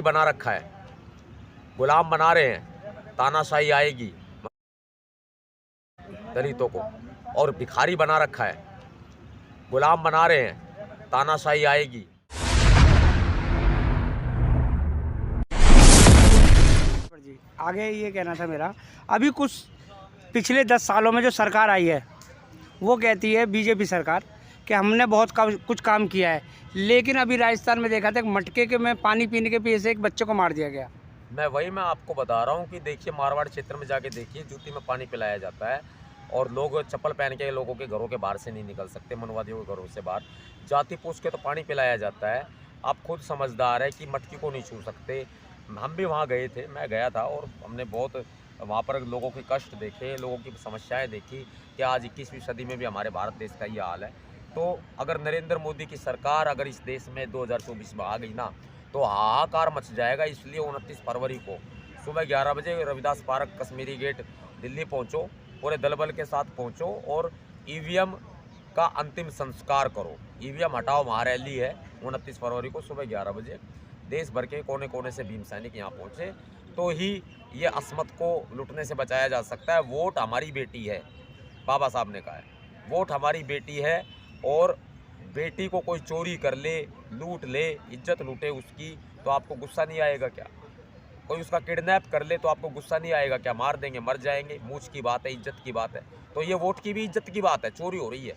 बना रखा है, गुलाम बना रहे हैं, तानाशाही आएगी दलितों को, और भिखारी बना रखा है, गुलाम बना रहे हैं, तानाशाही आएगी। जी आगे ये कहना था मेरा, अभी कुछ पिछले 10 सालों में जो सरकार आई है वो कहती है बीजेपी सरकार कि हमने बहुत कुछ काम किया है, लेकिन अभी राजस्थान में देखा था कि मटके के में पानी पीने के पीछे से एक बच्चे को मार दिया गया। मैं आपको बता रहा हूँ कि देखिए, मारवाड़ क्षेत्र में जाके देखिए, जूती में पानी पिलाया जाता है और लोग चप्पल पहन के लोगों के घरों के बाहर से नहीं निकल सकते, मनवादियों के घरों से बाहर जाति पूछ के तो पानी पिलाया जाता है। आप खुद समझदार है कि मटकी को नहीं छू सकते। हम भी वहाँ गए थे, मैं गया था और हमने बहुत वहाँ पर लोगों के कष्ट देखे, लोगों की समस्याएं देखी कि आज 21वीं सदी में भी हमारे भारत देश का ये हाल है। तो अगर नरेंद्र मोदी की सरकार अगर इस देश में 2024 में आ गई ना, तो हाहाकार मच जाएगा। इसलिए 29 फरवरी को सुबह 11 बजे रविदास पार्क, कश्मीरी गेट, दिल्ली पहुँचो, पूरे दल बल के साथ पहुँचो और ईवीएम का अंतिम संस्कार करो। ईवीएम हटाओ महारैली है 29 फरवरी को सुबह 11 बजे। देश भर के कोने कोने से भीम सैनिक यहाँ पहुँचे तो ही ये असमत को लुटने से बचाया जा सकता है। वोट हमारी बेटी है, बाबा साहब ने कहा है, वोट हमारी बेटी है। और बेटी को कोई चोरी कर ले, लूट ले, इज्जत लूटे उसकी, तो आपको गुस्सा नहीं आएगा क्या? कोई उसका किडनैप कर ले तो आपको गुस्सा नहीं आएगा क्या? मार देंगे, मर जाएंगे, मूछ की बात है, इज्जत की बात है। तो ये वोट की भी इज्जत की बात है। चोरी हो रही है,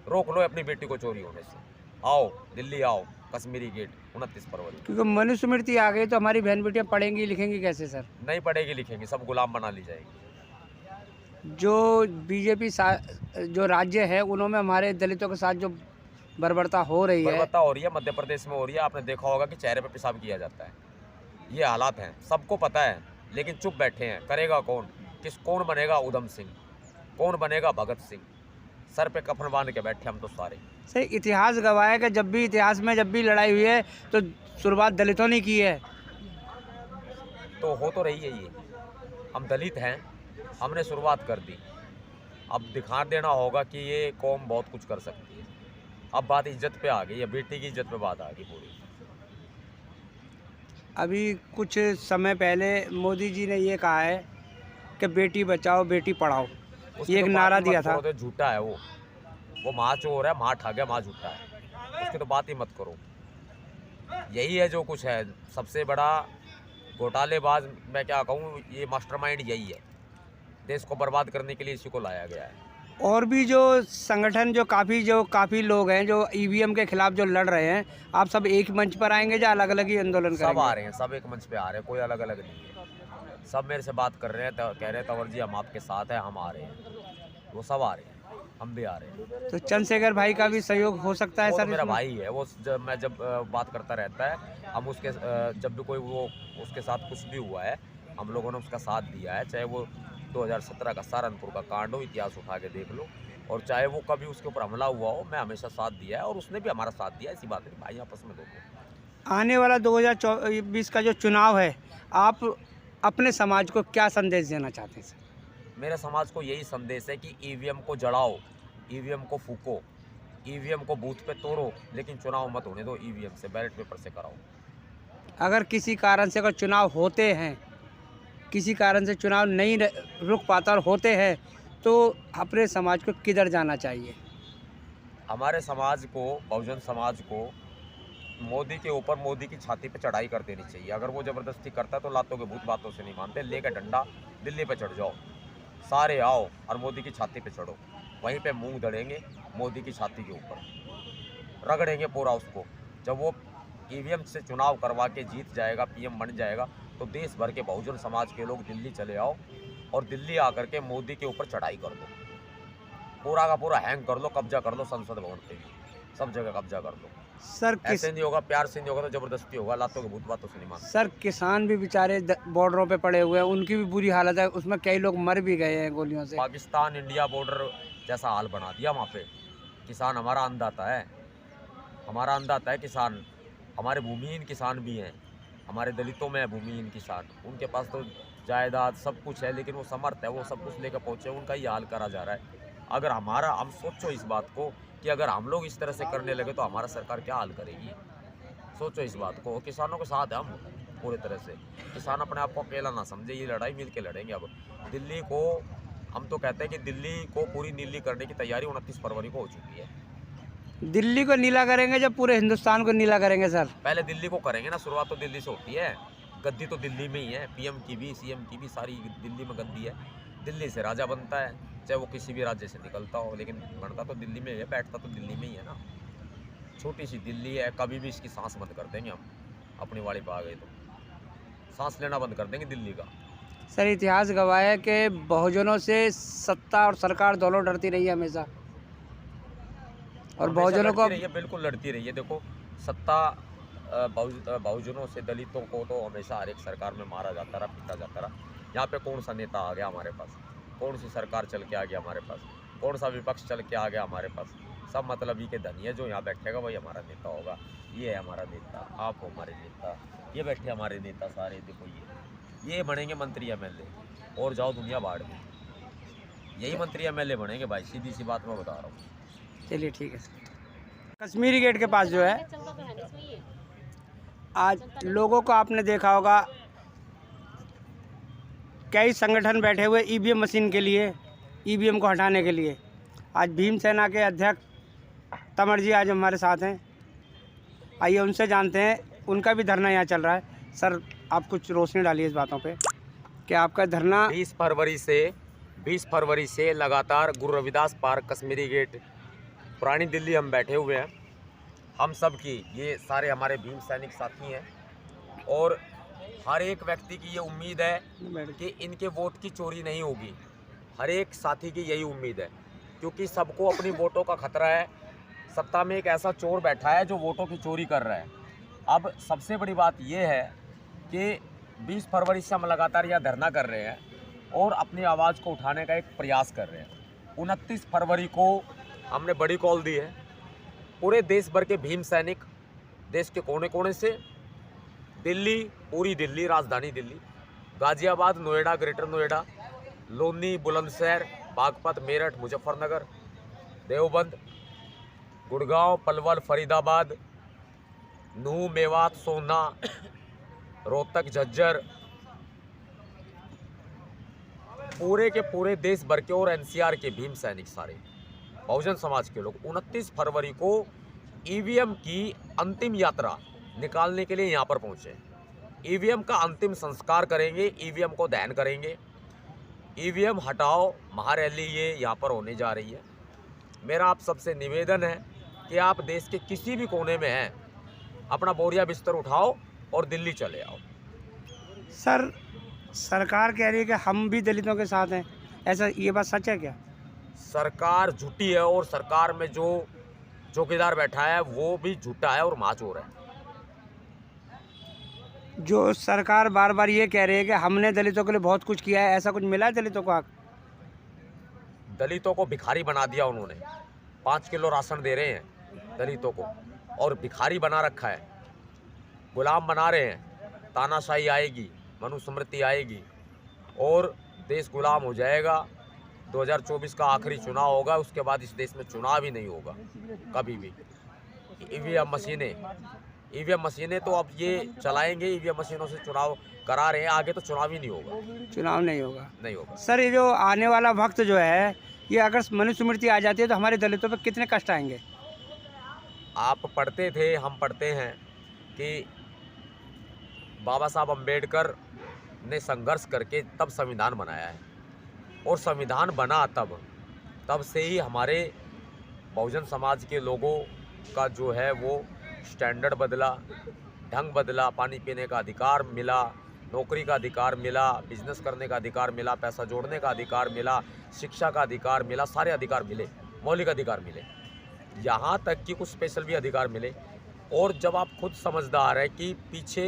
रोक लो अपनी बेटी को चोरी होने से। आओ दिल्ली, आओ कश्मीरी गेट 29 फरवरी। क्योंकि मनुस्मृति आ गई तो हमारी बहन बेटियाँ पढ़ेंगी लिखेंगी कैसे सर? नहीं पढ़ेगी लिखेंगी, सब गुलाम बना ली जाएगी। जो बीजेपी जो राज्य है उन्होंने हमारे दलितों के साथ जो बर्बरता हो रही है, बर्बरता हो रही है, मध्य प्रदेश में हो रही है। आपने देखा होगा कि चेहरे पे पेशाब किया जाता है। ये हालात हैं, सबको पता है, लेकिन चुप बैठे हैं। करेगा कौन? कौन बनेगा उधम सिंह? कौन बनेगा भगत सिंह? सर पे कफन बांध के बैठे हम तो सारे। सही इतिहास गवाह है कि जब भी इतिहास में जब भी लड़ाई हुई है तो शुरुआत दलितों ने की है। तो हो तो रही है ये, हम दलित हैं, हमने शुरुआत कर दी। अब दिखा देना होगा कि ये कौम बहुत कुछ कर सकती है। अब बात इज्जत पे आ गई है, बेटी की इज्जत पे बात आ गई पूरी। अभी कुछ समय पहले मोदी जी ने ये कहा है कि बेटी बचाओ बेटी पढ़ाओ, ये एक नारा दिया था। तो झूठा है वो माँ चोर है, माँ ठग है, माँ झूठा है, उसकी तो बात ही मत करो। यही है जो कुछ है, सबसे बड़ा घोटालेबाज मैं क्या कहूँ, ये मास्टरमाइंड यही है। देश को बर्बाद करने के लिए इसी को लाया गया है। और भी जो संगठन जो काफ़ी लोग हैं जो ईवीएम के खिलाफ जो लड़ रहे हैं, आप सब एक मंच पर आएंगे या अलग अलग ही आंदोलन करेंगे? सब आ रहे हैं, सब एक मंच पे आ रहे हैं, कोई अलग अलग नहीं है। सब मेरे से बात कर रहे हैं, कह रहे हैं तंवर जी हम आपके साथ हैं, हम आ रहे हैं। वो सब आ रहे हैं, हम भी आ रहे हैं। तो चंद्रशेखर भाई का भी सहयोग हो सकता है वो सर? तो मेरा भाई है, वो जब बात करता रहता है, हम उसके जब भी कोई वो उसके साथ कुछ भी हुआ है, हम लोगों ने उसका साथ दिया है। चाहे वो 2017 का सहारनपुर का कांड हो, इतिहास उठा के देख लो, और चाहे वो कभी उसके ऊपर हमला हुआ हो, मैं हमेशा साथ दिया है और उसने भी हमारा साथ दिया। ऐसी बात नहीं, भाई आपस में दोनों। आने वाला 2024 का जो चुनाव है, आप अपने समाज को क्या संदेश देना चाहते हैं सर? मेरे समाज को यही संदेश है कि ईवीएम को जलाओ, ईवीएम को फूको, ईवीएम को बूथ पे तोड़ो, लेकिन चुनाव मत होने दो ईवीएम से, बैलेट पेपर से कराओ। अगर किसी कारण से अगर चुनाव होते हैं, किसी कारण से चुनाव नहीं रुक पाता और होते हैं, तो अपने समाज को किधर जाना चाहिए? हमारे समाज को, बहुजन समाज को मोदी के ऊपर, मोदी की छाती पे चढ़ाई कर देनी चाहिए। अगर वो ज़बरदस्ती करता तो लातों के भूत बातों से नहीं मानते, लेकर डंडा दिल्ली पे चढ़ जाओ, सारे आओ और मोदी की छाती पे चढ़ो। वहीं पे मुंह दड़ेंगे मोदी की छाती के ऊपर, रगड़ेंगे पूरा उसको। जब वो ईवीएम से चुनाव करवा के जीत जाएगा, पीएम बन जाएगा, तो देश भर के बहुजन समाज के लोग दिल्ली चले आओ और दिल्ली आकर के मोदी के ऊपर चढ़ाई कर दो, पूरा का पूरा हैंग कर लो, कब्जा कर लो संसद भवन पे भी, सब जगह कब्जा कर लो। सर ऐसे नहीं होगा, प्यार से नहीं होगा, तो जबरदस्ती होगा, लातों के भूत बातों से नहीं मानते। सर किसान भी बेचारे बॉर्डरों पे पड़े हुए हैं, उनकी भी बुरी हालत है, उसमें कई लोग मर भी गए हैं गोलियों से। पाकिस्तान इंडिया बॉर्डर जैसा हाल बना दिया वहाँ पे। किसान हमारा अन्नदाता है, हमारा अन्नदाता है किसान। हमारे भूमिहीन किसान भी हैं, हमारे दलितों में है भूमिहीन किसान, उनके पास तो जायदाद सब कुछ है, लेकिन वो समर्थ है, वो सब कुछ लेकर पहुँचे, उनका ही हाल करा जा रहा है। अगर हम सोचो इस बात को कि अगर हम लोग इस तरह से करने लगे तो हमारा सरकार क्या हाल करेगी। सोचो इस बात को, किसानों के साथ हम। पूरे तरह से। किसान अपने आप को अकेला ना समझे, ये लड़ाई मिल के लड़ेंगे। अब दिल्ली को हम तो कहते हैं कि दिल्ली को पूरी नीली करने की तैयारी 29 फरवरी को हो चुकी है। दिल्ली को नीला करेंगे जब पूरे हिंदुस्तान को नीला करेंगे सर? पहले दिल्ली को करेंगे ना, शुरुआत तो दिल्ली से होती है। गद्दी तो दिल्ली में ही है, पीएम की भी सीएम की भी सारी दिल्ली में गद्दी है। दिल्ली से राजा बनता है, चाहे वो किसी भी राज्य से निकलता हो, लेकिन बनता तो दिल्ली में है, बैठता तो दिल्ली में ही है ना। छोटी सी दिल्ली है, कभी भी इसकी सांस बंद कर देंगे हम, अपनी वाड़ी पर आ गए तो सांस लेना बंद कर देंगे दिल्ली का। सर इतिहास गवाह है कि बहुजनों से सत्ता और सरकार दोनों डरती रही है हमेशा, और बहुजनों को रही है, बिल्कुल लड़ती रही है। देखो सत्ता बहुजनों से दलितों को तो हमेशा हर एक सरकार में मारा जाता रहा, पीटा जाता रहा। यहाँ पे कौन सा नेता आ गया हमारे पास, कौन सी सरकार चल के आ गया हमारे पास, कौन सा विपक्ष चल के आ गया हमारे पास? सब मतलबी के धनी है, जो यहाँ बैठेगा वही हमारा नेता होगा। ये है हमारा नेता, आप हो हमारे नेता, ये बैठे हमारे नेता सारे। देखो ये बनेंगे मंत्री एमएलए, और जाओ दुनिया बाढ़ में, यही मंत्री एमएलए बनेंगे भाई, सीधी सी बात मैं बता रहा हूँ। चलिए ठीक है सर। कश्मीरी गेट के पास जो है, आज लोगों को आपने देखा होगा कई संगठन बैठे हुए ईवीएम मशीन के लिए, ईवीएम को हटाने के लिए। आज भीमसेना के अध्यक्ष तंवर जी आज हमारे साथ हैं, आइए उनसे जानते हैं, उनका भी धरना यहाँ चल रहा है। सर आप कुछ रोशनी डालिए इस बातों पे कि आपका धरना 20 फरवरी से लगातार गुरु रविदास पार्क, कश्मीरी गेट, पुरानी दिल्ली हम बैठे हुए हैं। हम सब की, ये सारे हमारे भीम सैनिक साथी हैं, और हर एक व्यक्ति की ये उम्मीद है कि इनके वोट की चोरी नहीं होगी। हर एक साथी की यही उम्मीद है, क्योंकि सबको अपनी वोटों का खतरा है। सत्ता में एक ऐसा चोर बैठा है जो वोटों की चोरी कर रहा है। अब सबसे बड़ी बात यह है कि 20 फरवरी से हम लगातार यह धरना कर रहे हैं और अपनी आवाज़ को उठाने का एक प्रयास कर रहे हैं। 29 फरवरी को हमने बड़ी कॉल दी है। पूरे देश भर के भीम सैनिक, देश के कोने कोने से, दिल्ली, पूरी दिल्ली, राजधानी दिल्ली, गाजियाबाद, नोएडा, ग्रेटर नोएडा, लोनी, बुलंदशहर, बागपत, मेरठ, मुजफ्फरनगर, देवबंद, गुड़गांव, पलवल, फरीदाबाद, नूह, मेवात, सोना, रोहतक, झज्जर, पूरे के पूरे देश भर के और एनसीआर के भीम सैनिक, सारे बहुजन समाज के लोग 29 फरवरी को ईवीएम की अंतिम यात्रा निकालने के लिए यहाँ पर पहुँचे। ईवीएम का अंतिम संस्कार करेंगे, ईवीएम को दहन करेंगे। ईवीएम हटाओ महारैली ये यहाँ पर होने जा रही है। मेरा आप सबसे निवेदन है कि आप देश के किसी भी कोने में हैं, अपना बोरिया बिस्तर उठाओ और दिल्ली चले आओ। सर सरकार कह रही है कि हम भी दलितों के साथ हैं, ऐसा ये बात सच है क्या? सरकार झूठी है, और सरकार में जो चौकीदार बैठा है वो भी झूठा है और महाचोर है। जो सरकार बार बार ये कह रही है कि हमने दलितों के लिए बहुत कुछ किया है, ऐसा कुछ मिला है दलितों को? दलितों को भिखारी बना दिया उन्होंने। 5 किलो राशन दे रहे हैं दलितों को, और भिखारी बना रखा है, गुलाम बना रहे हैं। तानाशाही आएगी, मनुस्मृति आएगी, और देश गुलाम हो जाएगा। 2024 का आखिरी चुनाव होगा, उसके बाद इस देश में चुनाव ही नहीं होगा कभी भी। ईवीएम मशीनें तो अब ये चलाएंगे, ईवीएम मशीनों से चुनाव करा रहे हैं, आगे तो चुनाव ही नहीं होगा। चुनाव नहीं होगा। सर ये जो आने वाला वक्त जो है, ये अगर मनुस्मृति आ जाती है तो हमारे दलितों पर कितने कष्ट आएंगे? आप पढ़ते थे, हम पढ़ते हैं कि बाबा साहब अम्बेडकर ने संघर्ष करके तब संविधान बनाया है, और संविधान बना तब से ही हमारे बहुजन समाज के लोगों का जो है वो स्टैंडर्ड बदला, ढंग बदला, पानी पीने का अधिकार मिला, नौकरी का अधिकार मिला, बिजनेस करने का अधिकार मिला, पैसा जोड़ने का अधिकार मिला, शिक्षा का अधिकार मिला, सारे अधिकार मिले, मौलिक अधिकार मिले, यहाँ तक कि कुछ स्पेशल भी अधिकार मिले। और जब आप खुद समझदार है कि पीछे